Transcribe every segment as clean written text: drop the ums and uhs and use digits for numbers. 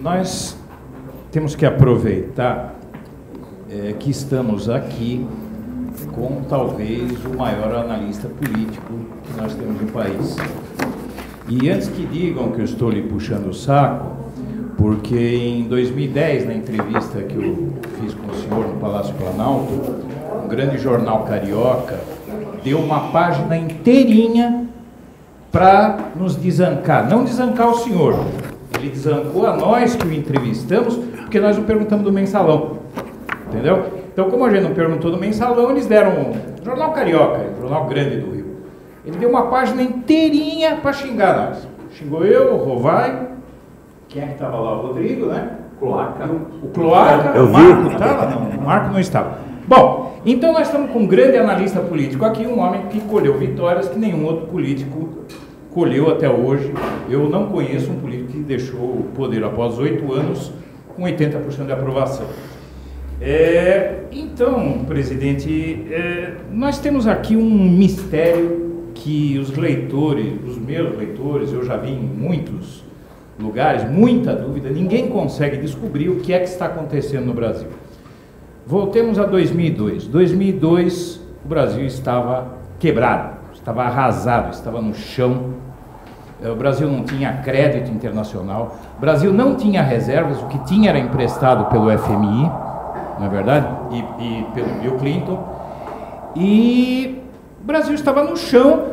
Nós temos que aproveitar que estamos aqui com talvez o maior analista político que nós temos no país. E antes que digam que eu estou lhe puxando o saco, porque em 2010, na entrevista que eu fiz com o senhor no Palácio Planalto, um grande jornal carioca deu uma página inteirinha para nos desancar. Não desancar o senhor, ele desancou a nós que o entrevistamos, porque nós não perguntamos do mensalão, entendeu? Então, como a gente não perguntou do mensalão, eles deram um jornal carioca, um jornal grande do Rio. Ele deu uma página inteirinha para xingar nós. Xingou eu, o Rovai, quem é que estava lá? O Rodrigo, né? Cloaca. O Cloaca, o Marco estava? Não, o Marco não estava. Bom, então nós estamos com um grande analista político aqui, um homem que colheu vitórias que nenhum outro político colheu até hoje. Eu não conheço um político que deixou o poder após 8 anos com 80% de aprovação. Então, presidente, nós temos aqui um mistério que os leitores, os meus leitores, eu já vi em muitos lugares, muita dúvida, ninguém consegue descobrir o que é que está acontecendo no Brasil. Voltemos a 2002. 2002, o Brasil estava quebrado, estava arrasado, estava no chão. O Brasil não tinha crédito internacional, o Brasil não tinha reservas, o que tinha era emprestado pelo FMI, não é verdade? E pelo Bill Clinton. E o Brasil estava no chão,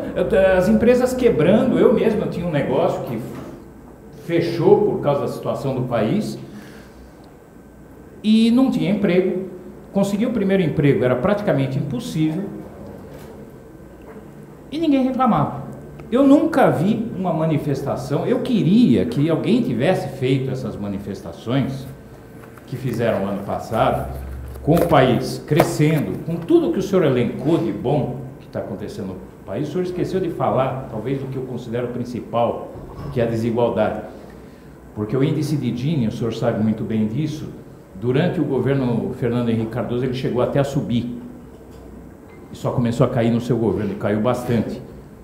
as empresas quebrando. Eu mesmo tinha um negócio que fechou por causa da situação do país e não tinha emprego. Conseguir o primeiro emprego era praticamente impossível e ninguém reclamava. Eu nunca vi uma manifestação. Eu queria que alguém tivesse feito essas manifestações que fizeram ano passado, com o país crescendo, com tudo que o senhor elencou de bom que está acontecendo no país. O senhor esqueceu de falar, talvez, do que eu considero principal, que é a desigualdade. Porque o índice de Gini, o senhor sabe muito bem disso, durante o governo Fernando Henrique Cardoso, ele chegou até a subir. E só começou a cair no seu governo, e caiu bastante.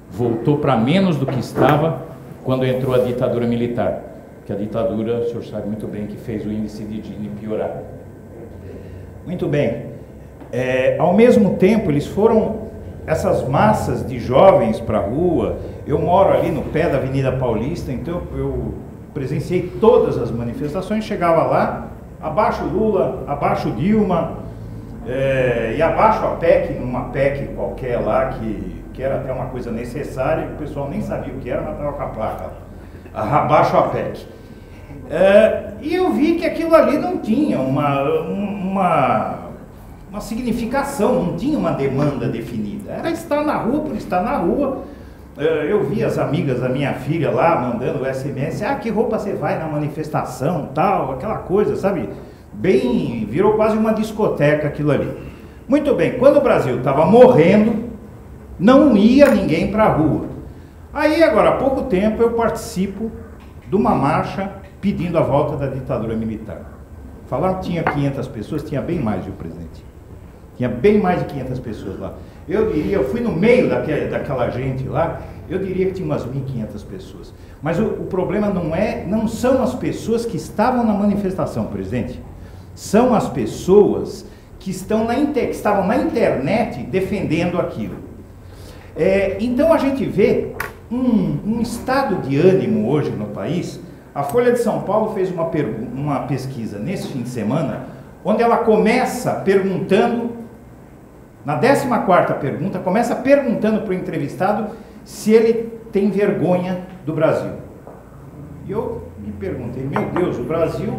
Voltou para menos do que estava quando entrou a ditadura militar. Que a ditadura, o senhor sabe muito bem, que fez o índice de Gini piorar. Muito bem. Ao mesmo tempo, eles foram, essas massas de jovens para a rua. Eu moro ali no pé da Avenida Paulista, então eu presenciei todas as manifestações, chegava lá, abaixo Lula, abaixo Dilma, e abaixo a PEC, numa PEC qualquer lá, que era até uma coisa necessária, o pessoal nem sabia o que era, mas estava com a placa, abaixo a PEC. E eu vi que aquilo ali não tinha uma significação, não tinha uma demanda definida, era estar na rua por estar na rua. Eu vi as amigas da minha filha lá mandando SMS, que roupa você vai na manifestação, tal, aquela coisa, sabe? Bem, virou quase uma discoteca aquilo ali. Muito bem, quando o Brasil estava morrendo, não ia ninguém para a rua. Aí, agora, há pouco tempo, eu participo de uma marcha pedindo a volta da ditadura militar. Falaram que tinha 500 pessoas, tinha bem mais, viu, presidente? Tinha bem mais de 500 pessoas lá. Eu diria, eu fui no meio daquela gente lá, eu diria que tinha umas 1.500 pessoas. Mas o problema não são as pessoas que estavam na manifestação, presidente. São as pessoas que estavam na internet defendendo aquilo. Então a gente vê um estado de ânimo hoje no país. A Folha de São Paulo fez uma pesquisa nesse fim de semana, onde ela começa perguntando, na 14ª pergunta, começa perguntando para o entrevistado se ele tem vergonha do Brasil. E eu me perguntei, meu Deus, o Brasil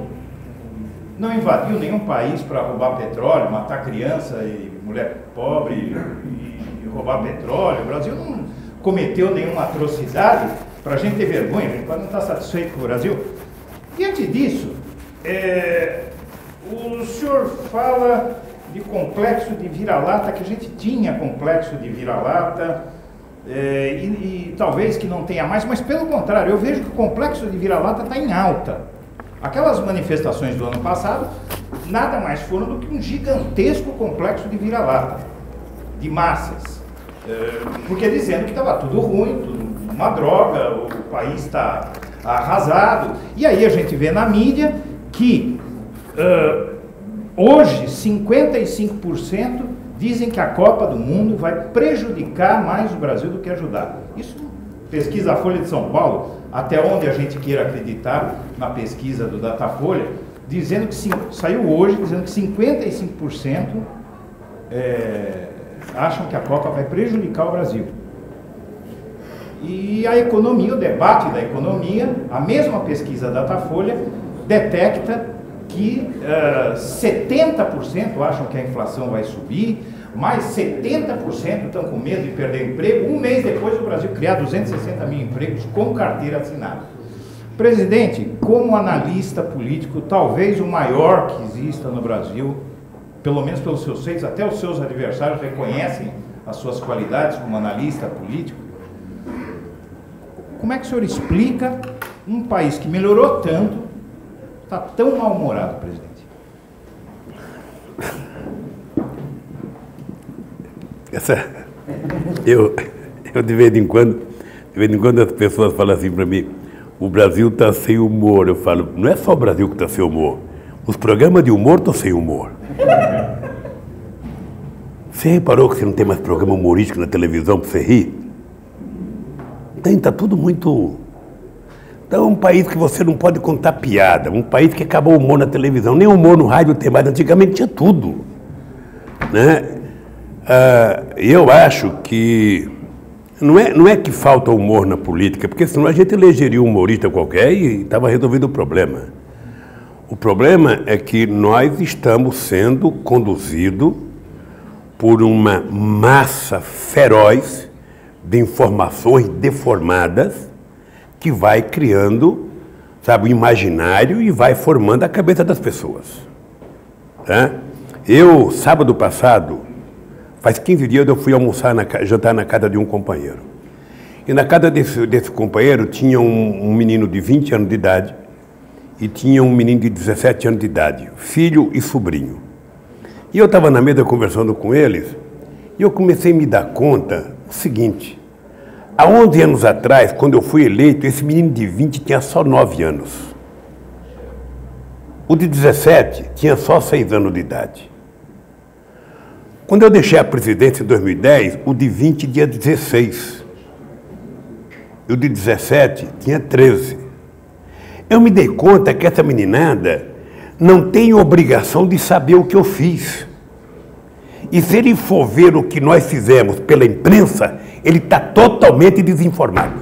não invadiu nenhum país para roubar petróleo, matar criança e mulher pobre e roubar petróleo. O Brasil não cometeu nenhuma atrocidade para a gente ter vergonha, a gente pode não estar satisfeito com o Brasil. Diante disso, o senhor fala de complexo de vira-lata, que a gente tinha complexo de vira-lata, e talvez que não tenha mais, mas pelo contrário, eu vejo que o complexo de vira-lata está em alta. Aquelas manifestações do ano passado nada mais foram do que um gigantesco complexo de vira-lata, de massas, porque dizendo que estava tudo ruim, tudo uma droga, o país está arrasado. E aí a gente vê na mídia que hoje 55% dizem que a Copa do Mundo vai prejudicar mais o Brasil do que ajudar. Isso pesquisa a Folha de São Paulo, até onde a gente queira acreditar na pesquisa do Datafolha, dizendo que saiu hoje dizendo que 55% acham que a Copa vai prejudicar o Brasil. E a economia, o debate da economia, a mesma pesquisa Datafolha detecta que 70% acham que a inflação vai subir, mais 70% estão com medo de perder emprego. Um mês depois o Brasil criar 260 mil empregos com carteira assinada. Presidente, como analista político, talvez o maior que exista no Brasil, pelo menos pelos seus feitos, até os seus adversários reconhecem as suas qualidades como analista político. Como é que o senhor explica um país que melhorou tanto, está tão mal-humorado, presidente? Eu de vez em quando as pessoas falam assim para mim, o Brasil está sem humor. Eu falo, não é só o Brasil que está sem humor, os programas de humor estão sem humor. Você reparou que você não tem mais programa humorístico na televisão para você rir? Está tudo muito... Então é um país que você não pode contar piada, um país que acabou o humor na televisão, nem humor no rádio tem mais, antigamente tinha tudo, né? Eu acho que não é que falta humor na política, porque senão a gente elegeria um humorista qualquer e estava resolvido o problema. O problema é que nós estamos sendo conduzidos por uma massa feroz de informações deformadas que vai criando, sabe, o imaginário e vai formando a cabeça das pessoas. Tá? Eu, sábado passado, faz 15 dias eu fui jantar na casa de um companheiro. E na casa desse companheiro tinha um menino de 20 anos de idade e tinha um menino de 17 anos de idade, filho e sobrinho. E eu estava na mesa conversando com eles e eu comecei a me dar conta do seguinte: há 11 anos atrás, quando eu fui eleito, esse menino de 20 tinha só 9 anos. O de 17 tinha só 6 anos de idade. Quando eu deixei a presidência em 2010, o de 20 tinha 16. E o de 17 tinha 13. Eu me dei conta que essa meninada não tem obrigação de saber o que eu fiz. E se ele for ver o que nós fizemos pela imprensa, ele está totalmente desinformado.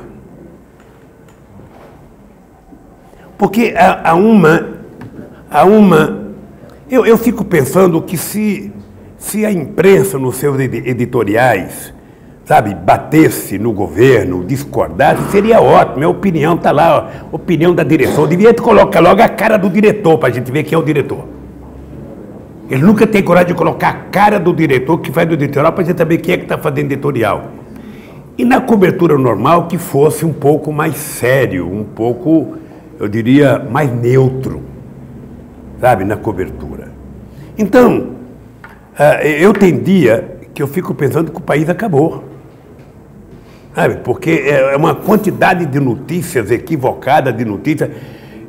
Porque eu fico pensando que se a imprensa, nos seus editoriais, sabe, batesse no governo, discordasse, seria ótimo. Minha opinião está lá, ó, opinião da direção. Devia colocar logo a cara do diretor, para a gente ver quem é o diretor. Ele nunca tem coragem de colocar a cara do diretor que faz do editorial, para a gente saber quem é que está fazendo editorial. E na cobertura normal, que fosse um pouco mais sério, um pouco, eu diria, mais neutro, sabe, na cobertura. Então, eu tem dia que eu fico pensando que o país acabou, sabe? Porque é uma quantidade de notícias equivocadas, de notícias.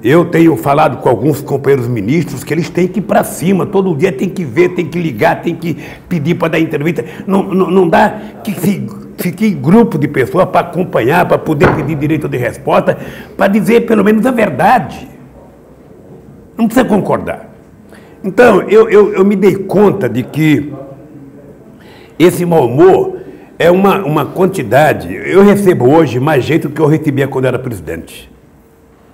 Eu tenho falado com alguns companheiros ministros que eles têm que ir para cima, todo dia tem que ver, tem que ligar, tem que pedir para dar entrevista. Não dá que fique grupo de pessoas para acompanhar, para poder pedir direito de resposta, para dizer pelo menos a verdade. Não precisa concordar. Então, eu me dei conta de que esse mau humor é uma quantidade. Eu recebo hoje mais gente do que eu recebia quando era presidente.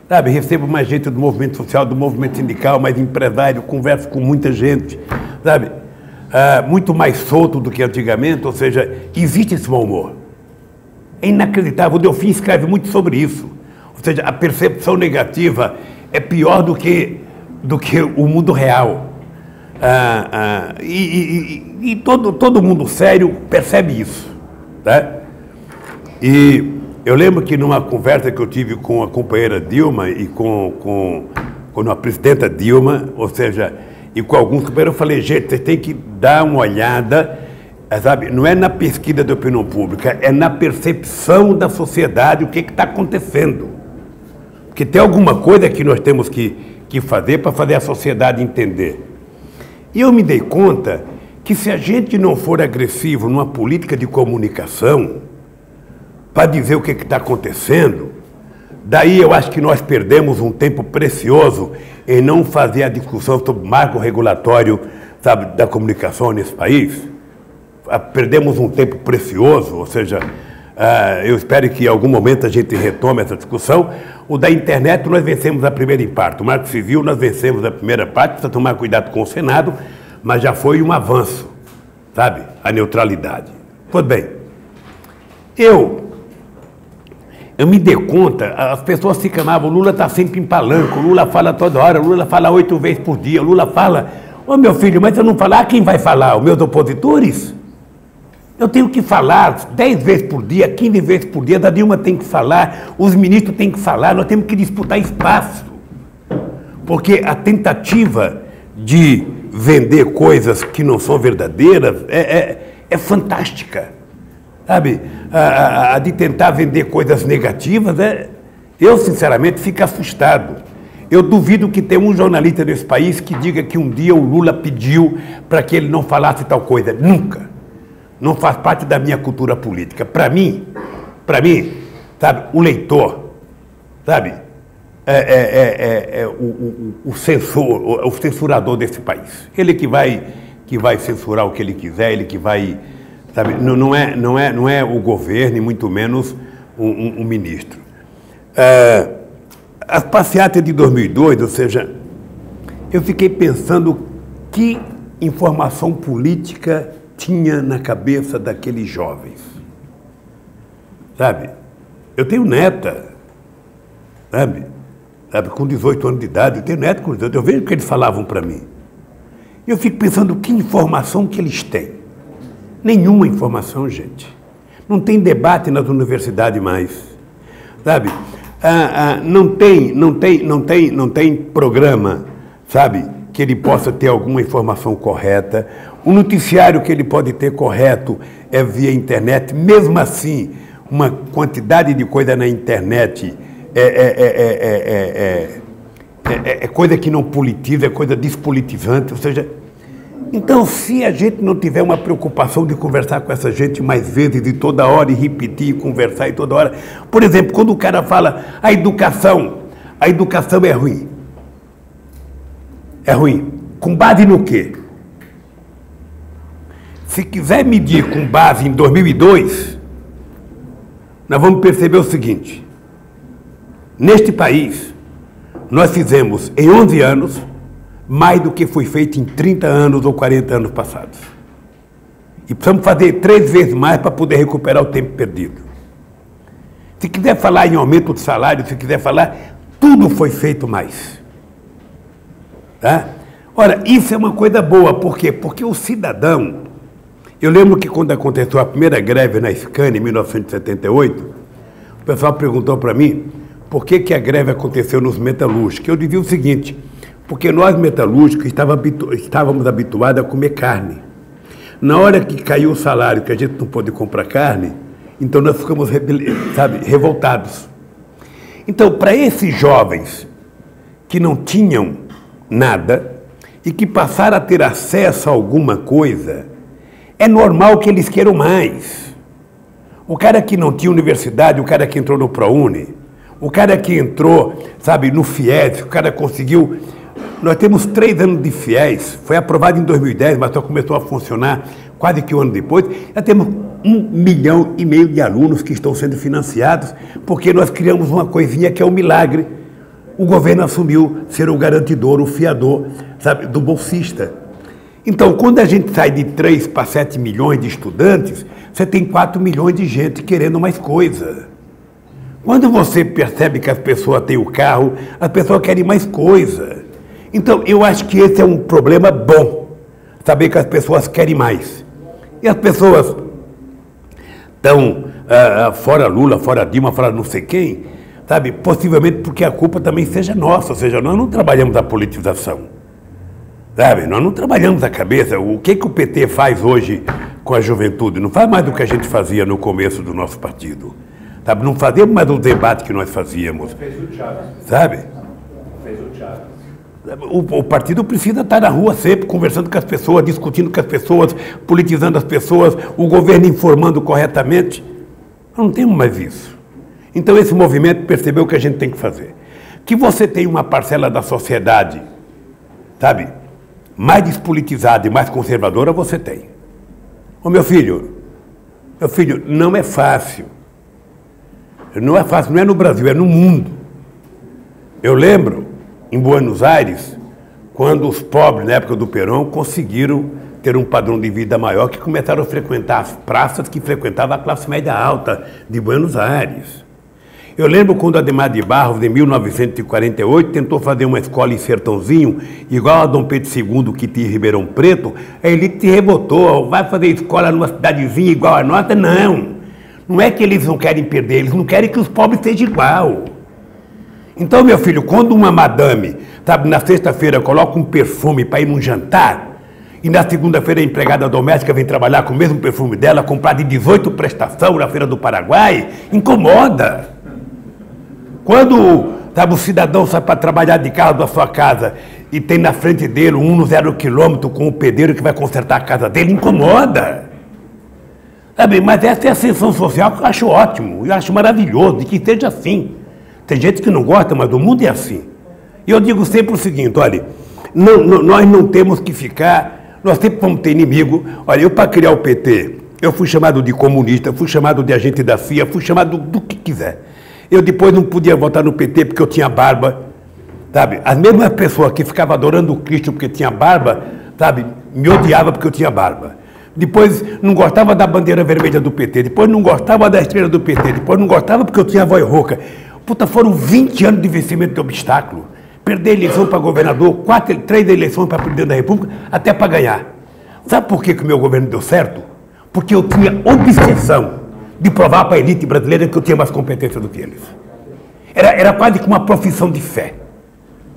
Sabe, recebo mais gente do movimento social, do movimento sindical, mais empresário, converso com muita gente, sabe? Muito mais solto do que antigamente, ou seja, existe esse mau humor. É inacreditável. O Delfim escreve muito sobre isso. Ou seja, a percepção negativa é pior do que o mundo real. E todo mundo sério percebe isso. Tá? E eu lembro que numa conversa que eu tive com a companheira Dilma e com a presidenta Dilma, ou seja, e com alguns companheiros, eu falei, gente, vocês têm que dar uma olhada, sabe, não é na pesquisa da opinião pública, é na percepção da sociedade o que está acontecendo. Porque tem alguma coisa que nós temos que fazer para fazer a sociedade entender. E eu me dei conta que se a gente não for agressivo numa política de comunicação para dizer o que está acontecendo, daí eu acho que nós perdemos um tempo precioso em não fazer a discussão sobre o marco regulatório, sabe, da comunicação nesse país. Perdemos um tempo precioso, ou seja, eu espero que em algum momento a gente retome essa discussão. O da internet nós vencemos a primeira parte, o marco civil nós vencemos a primeira parte, precisa tomar cuidado com o Senado, mas já foi um avanço, sabe, a neutralidade. Pois bem, eu me dei conta, as pessoas se camavam, o Lula está sempre em palanque, o Lula fala toda hora, o Lula fala 8 vezes por dia, o Lula fala, ô meu filho, mas se eu não falar, quem vai falar? Os meus opositores? Eu tenho que falar 10 vezes por dia, 15 vezes por dia, a Dilma tem que falar, os ministros têm que falar, nós temos que disputar espaço. Porque a tentativa de vender coisas que não são verdadeiras é fantástica. Sabe? A de tentar vender coisas negativas, eu sinceramente fico assustado. Eu duvido que tenha um jornalista nesse país que diga que um dia o Lula pediu para que ele não falasse tal coisa. Nunca. Não faz parte da minha cultura política. Para mim, sabe, o leitor, sabe, o censor, o censurador desse país. Ele que vai censurar o que ele quiser, ele que vai, sabe, não é o governo, e muito menos um ministro. As passeatas de 2002, ou seja, eu fiquei pensando que informação política tinha na cabeça daqueles jovens, sabe? Eu tenho neta, sabe, com 18 anos de idade, eu tenho neta com 18, eu vejo o que eles falavam para mim. Eu fico pensando que informação que eles têm. Nenhuma informação, gente. Não tem debate nas universidades mais, sabe? Não tem programa, sabe, que ele possa ter alguma informação correta. O noticiário que ele pode ter correto é via internet. Mesmo assim, uma quantidade de coisa na internet é coisa que não politiza, é coisa despolitizante. Ou seja, então, se a gente não tiver uma preocupação de conversar com essa gente mais vezes, e toda hora, e repetir, e conversar, e toda hora... Por exemplo, quando o cara fala a educação é ruim. É ruim. Com base no quê? Se quiser medir com base em 2002, nós vamos perceber o seguinte. Neste país, nós fizemos, em 11 anos, mais do que foi feito em 30 anos ou 40 anos passados. E precisamos fazer 3 vezes mais para poder recuperar o tempo perdido. Se quiser falar em aumento de salário, se quiser falar, tudo foi feito mais. Tá? Ora, isso é uma coisa boa, por quê? Porque o cidadão... Eu lembro que quando aconteceu a primeira greve na Scania, em 1978, o pessoal perguntou para mim por que a greve aconteceu nos metalúrgicos. Eu dizia o seguinte, porque nós metalúrgicos estávamos habituados a comer carne. Na hora que caiu o salário, que a gente não pôde comprar carne, então nós ficamos, sabe, revoltados. Então, para esses jovens que não tinham nada e que passaram a ter acesso a alguma coisa, é normal que eles queiram mais. O cara que não tinha universidade, o cara que entrou no ProUni, o cara que entrou, sabe, no FIES, o cara conseguiu... Nós temos 3 anos de FIES, foi aprovado em 2010, mas só começou a funcionar quase que um ano depois. Já temos 1,5 milhão de alunos que estão sendo financiados, porque nós criamos uma coisinha que é um milagre. O governo assumiu ser o garantidor, o fiador, sabe, do bolsista. Então, quando a gente sai de 3 para 7 milhões de estudantes, você tem 4 milhões de gente querendo mais coisa. Quando você percebe que as pessoas têm o carro, as pessoas querem mais coisa. Então, eu acho que esse é um problema bom, saber que as pessoas querem mais. E as pessoas estão fora Lula, fora Dilma, fora não sei quem, sabe? Possivelmente porque a culpa também seja nossa, ou seja, nós não trabalhamos a politização. Sabe, nós não trabalhamos a cabeça. O que o PT faz hoje com a juventude? Não faz mais do que a gente fazia no começo do nosso partido. Sabe? Não fazemos mais o debate que nós fazíamos. Fez o Chaves. Sabe? Fez o Chaves. O partido precisa estar na rua sempre, conversando com as pessoas, discutindo com as pessoas, politizando as pessoas, o governo informando corretamente. Nós não temos mais isso. Então esse movimento percebeu o que a gente tem que fazer. Que você tem uma parcela da sociedade, sabe, mais despolitizada e mais conservadora, você tem. Ô meu filho, não é fácil. Não é fácil, não é no Brasil, é no mundo. Eu lembro, em Buenos Aires, quando os pobres, na época do Perón, conseguiram ter um padrão de vida maior, que começaram a frequentar as praças que frequentava a classe média alta de Buenos Aires. Eu lembro quando Adhemar de Barros, em 1948, tentou fazer uma escola em Sertãozinho, igual a Dom Pedro II, que tinha em Ribeirão Preto, a elite revoltou, vai fazer escola numa cidadezinha igual a nossa? Não. Não é que eles não querem perder, eles não querem que os pobres sejam igual. Então, meu filho, quando uma madame, sabe, na sexta-feira coloca um perfume para ir num jantar, e na segunda-feira a empregada doméstica vem trabalhar com o mesmo perfume dela, comprado em 18 prestações na Feira do Paraguai, incomoda. Quando, sabe, o cidadão sai para trabalhar de carro da sua casa e tem na frente dele um no 0 quilômetro com o pedreiro que vai consertar a casa dele, incomoda. Sabe, mas essa é a ascensão social que eu acho ótimo, eu acho maravilhoso, de que seja assim. Tem gente que não gosta, mas o mundo é assim. E eu digo sempre o seguinte, olha, nós não temos que ficar, nós sempre vamos ter inimigo. Olha, eu para criar o PT, eu fui chamado de comunista, fui chamado de agente da CIA, fui chamado do que quiser. Eu depois não podia votar no PT porque eu tinha barba, sabe? As mesmas pessoas que ficavam adorando o Cristo porque tinha barba, sabe? Me odiavam porque eu tinha barba. Depois não gostava da bandeira vermelha do PT, depois não gostava da estrela do PT, depois não gostava porque eu tinha voz rouca. Puta, foram 20 anos de vencimento de obstáculo. Perder eleição para governador, 3 eleições para presidente da República, até para ganhar. Sabe por que o meu governo deu certo? Porque eu tinha obsessão de provar para a elite brasileira que eu tinha mais competência do que eles. Era quase que uma profissão de fé.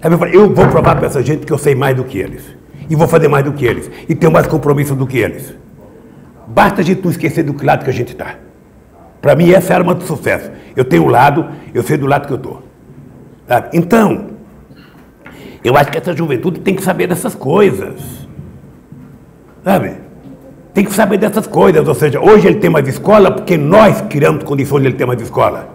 Eu falei, eu vou provar para essa gente que eu sei mais do que eles. E vou fazer mais do que eles. E tenho mais compromisso do que eles. Basta a gente não esquecer do que lado que a gente está. Para mim, essa é a arma do sucesso. Eu tenho um lado, eu sei do lado que eu estou. Então, eu acho que essa juventude tem que saber dessas coisas. Sabe? Tem que saber dessas coisas. Ou seja, hoje ele tem mais escola porque nós criamos condições de ele ter mais escola.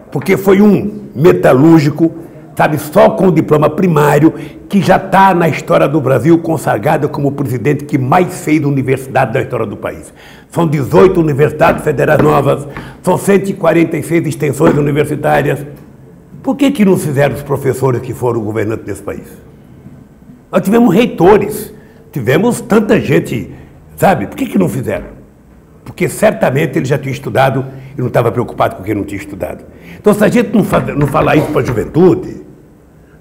Porque foi um metalúrgico, sabe, só com o diploma primário, que já está na história do Brasil consagrado como o presidente que mais fez universidade da história do país. São 18 universidades federais novas, são 146 extensões universitárias. Por que não fizeram os professores que foram governantes desse país? Nós tivemos reitores, tivemos tanta gente, sabe? Por que não fizeram? Porque certamente ele já tinha estudado e não estava preocupado com quem não tinha estudado. Então, se a gente não falar isso para a juventude,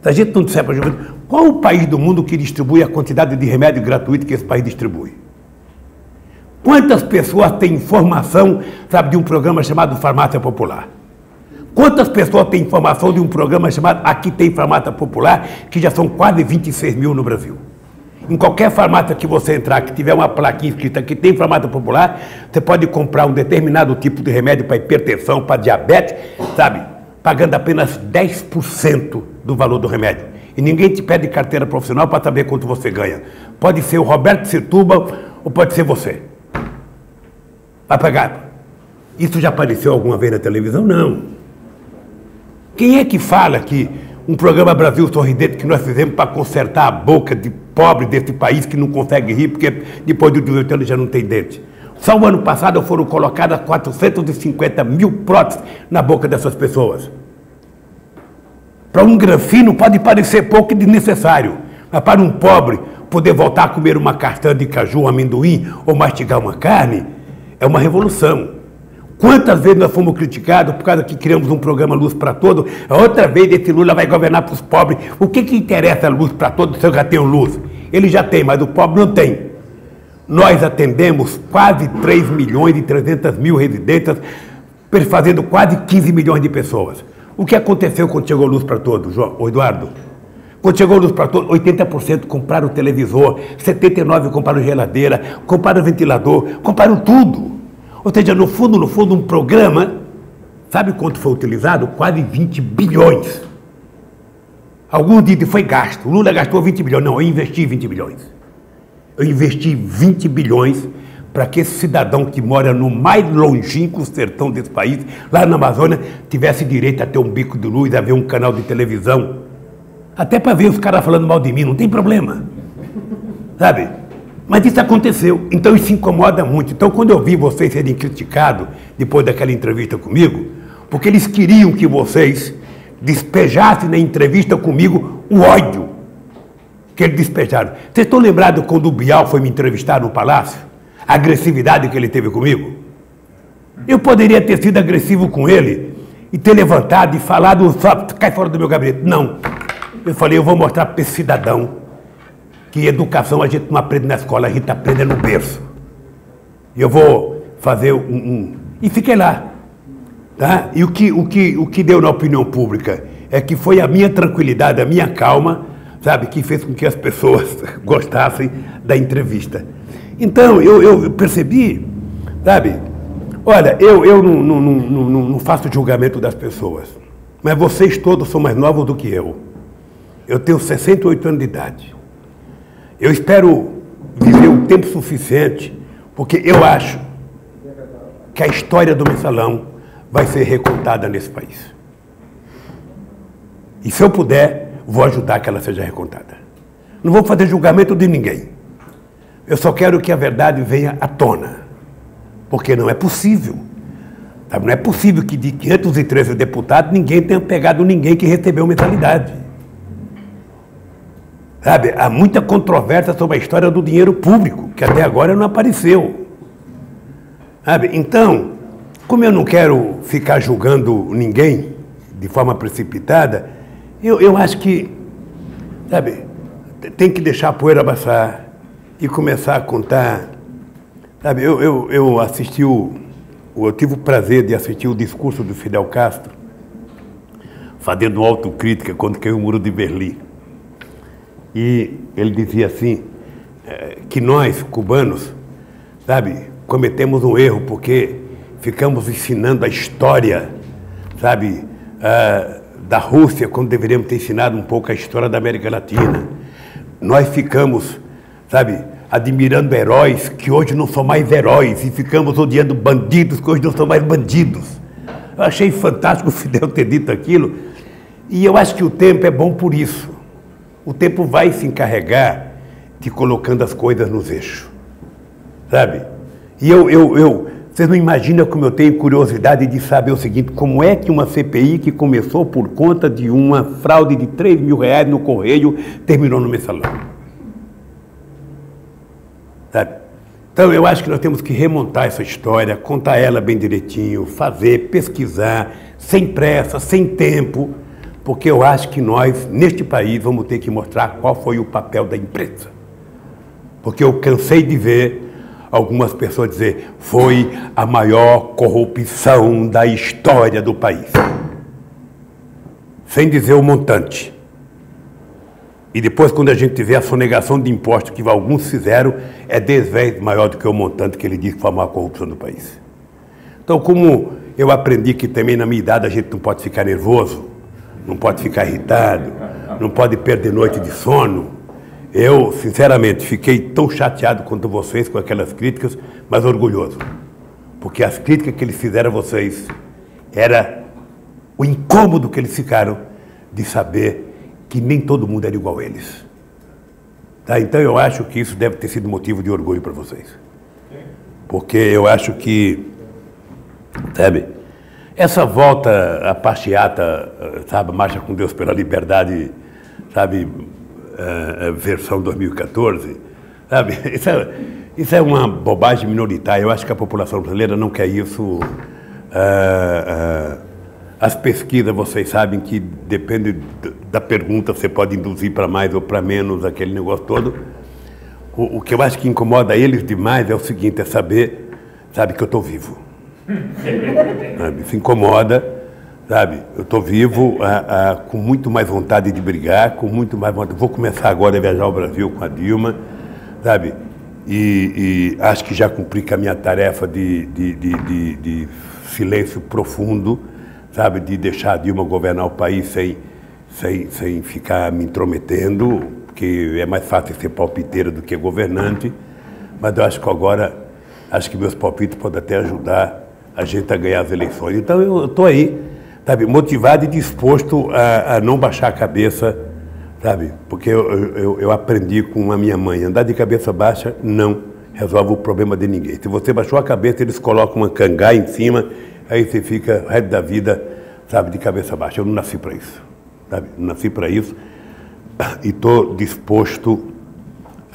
se a gente não disser para a juventude, qual o país do mundo que distribui a quantidade de remédio gratuito que esse país distribui? Quantas pessoas têm informação, sabe, de um programa chamado Farmácia Popular? Quantas pessoas têm informação de um programa chamado Aqui Tem Farmácia Popular, que já são quase 26 mil no Brasil? Em qualquer farmácia que você entrar, que tiver uma plaquinha escrita que tem farmácia popular, você pode comprar um determinado tipo de remédio para hipertensão, para diabetes, sabe? Pagando apenas 10% do valor do remédio. E ninguém te pede carteira profissional para saber quanto você ganha. Pode ser o Roberto Setúbal ou pode ser você. Vai pagar. Isso já apareceu alguma vez na televisão? Não. Quem é que fala que um programa Brasil Sorridente que nós fizemos para consertar a boca de pobre desse país que não consegue rir porque depois de 18 anos já não tem dente? Só o ano passado foram colocadas 450 mil próteses na boca dessas pessoas. Para um granfino pode parecer pouco e desnecessário, mas para um pobre poder voltar a comer uma castanha de caju, um amendoim ou mastigar uma carne é uma revolução. Quantas vezes nós fomos criticados por causa que criamos um programa Luz para Todos, a outra vez esse Lula vai governar para os pobres. O que interessa a Luz para Todos se eu já tenho luz? Ele já tem, mas o pobre não tem. Nós atendemos quase 3 milhões e 300 mil residências, fazendo quase 15 milhões de pessoas. O que aconteceu quando chegou Luz para Todos, Eduardo? Quando chegou Luz para Todos, 80% compraram televisor, 79% compraram geladeira, compraram ventilador, compraram tudo. Ou seja, no fundo, um programa Sabe quanto foi utilizado? Quase 20 bilhões. Alguns dizem que foi gasto. O Lula gastou 20 bilhões. Não, eu investi 20 bilhões. Eu investi 20 bilhões para que esse cidadão que mora no mais longínquo sertão desse país, lá na Amazônia, tivesse direito a ter um bico de luz, a ver um canal de televisão. Até para ver os caras falando mal de mim, não tem problema. Sabe? Mas isso aconteceu, então isso incomoda muito. Então, quando eu vi vocês serem criticados depois daquela entrevista comigo, porque eles queriam que vocês despejassem na entrevista comigo o ódio que eles despejaram. Vocês estão lembrados quando o Bial foi me entrevistar no Palácio? A agressividade que ele teve comigo? Eu poderia ter sido agressivo com ele e ter levantado e falado, cai fora do meu gabinete. Não. Eu falei, eu vou mostrar para esse cidadão que educação a gente não aprende na escola, a gente aprende no berço. E eu vou fazer E fiquei lá. Tá? E o que deu na opinião pública é que foi a minha tranquilidade, a minha calma, sabe, que fez com que as pessoas gostassem da entrevista. Então, eu percebi, sabe, olha, eu não faço julgamento das pessoas, mas vocês todos são mais novos do que eu. Eu tenho 68 anos de idade. Eu espero viver um tempo suficiente, porque eu acho que a história do Mensalão vai ser recontada nesse país. E se eu puder, vou ajudar que ela seja recontada. Não vou fazer julgamento de ninguém. Eu só quero que a verdade venha à tona. Porque não é possível. Sabe? Não é possível que de 513 deputados ninguém tenha pegado ninguém que recebeu mensalidade. Sabe? Há muita controvérsia sobre a história do dinheiro público, que até agora não apareceu. Sabe? Então, como eu não quero ficar julgando ninguém de forma precipitada, eu acho que, sabe, tem que deixar a poeira abaixar e começar a contar. Sabe, eu assisti eu tive o prazer de assistir o discurso do Fidel Castro, fazendo autocrítica quando caiu o Muro de Berlim. E ele dizia assim, que nós, cubanos, sabe, cometemos um erro porque ficamos ensinando a história, sabe, da Rússia, quando deveríamos ter ensinado um pouco a história da América Latina. Nós ficamos, sabe, admirando heróis que hoje não são mais heróis e ficamos odiando bandidos que hoje não são mais bandidos. Eu achei fantástico o Fidel ter dito aquilo e eu acho que o tempo é bom por isso. O tempo vai se encarregar de colocando as coisas nos eixos, sabe? E vocês não imaginam como eu tenho curiosidade de saber o seguinte, como é que uma CPI que começou por conta de uma fraude de R$3 mil no Correio terminou no Mensalão? Sabe? Então eu acho que nós temos que remontar essa história, contar ela bem direitinho, fazer, pesquisar, sem pressa, sem tempo, porque eu acho que nós, neste país, vamos ter que mostrar qual foi o papel da imprensa. Porque eu cansei de ver algumas pessoas dizer foi a maior corrupção da história do país. Sem dizer o montante. E depois, quando a gente vê a sonegação de impostos que alguns fizeram, é 10 vezes maior do que o montante que ele diz que foi a maior corrupção do país. Então, como eu aprendi que também na minha idade a gente não pode ficar nervoso, não pode ficar irritado, não pode perder noite de sono, eu, sinceramente, fiquei tão chateado quanto vocês com aquelas críticas, mas orgulhoso. Porque as críticas que eles fizeram a vocês era o incômodo que eles ficaram de saber que nem todo mundo era igual a eles. Tá? Então eu acho que isso deve ter sido motivo de orgulho para vocês. Porque eu acho que, sabe, essa volta à passeata, sabe, Marcha com Deus pela Liberdade, sabe, versão 2014, sabe, isso é uma bobagem minoritária. Eu acho que a população brasileira não quer isso. As pesquisas, vocês sabem que depende da pergunta, você pode induzir para mais ou para menos aquele negócio todo. O que eu acho que incomoda eles demais é o seguinte, é saber, sabe, que eu estou vivo. Sabe? Isso incomoda, sabe? Eu estou vivo com muito mais vontade de brigar, com muito mais vontade. Vou começar agora a viajar ao Brasil com a Dilma, sabe? E acho que já cumpri com a minha tarefa de silêncio profundo, sabe, de deixar a Dilma governar o país sem ficar me intrometendo, porque é mais fácil ser palpiteiro do que governante, mas eu acho que agora, acho que meus palpites podem até ajudar a gente a ganhar as eleições. Então eu estou aí, sabe, motivado e disposto a não baixar a cabeça, sabe, porque eu aprendi com a minha mãe, andar de cabeça baixa não resolve o problema de ninguém. Se você baixou a cabeça, eles colocam uma cangaia em cima, aí você fica o resto da vida, sabe, de cabeça baixa. Eu não nasci para isso, sabe? Não nasci para isso e estou disposto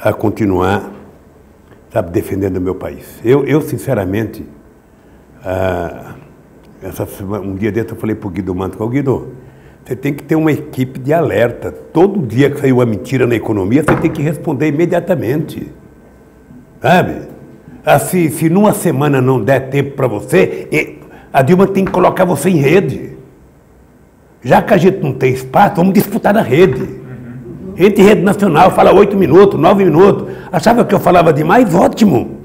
a continuar, sabe, defendendo o meu país. Eu sinceramente, um dia desse eu falei para o Guido Mantega, Guido, você tem que ter uma equipe de alerta. Todo dia que sair uma mentira na economia, você tem que responder imediatamente. Sabe? Assim, se numa semana não der tempo para você, a Dilma tem que colocar você em rede. Já que a gente não tem espaço, vamos disputar na rede. Entre rede nacional, fala 8 minutos, 9 minutos. Achava que eu falava demais? Ótimo.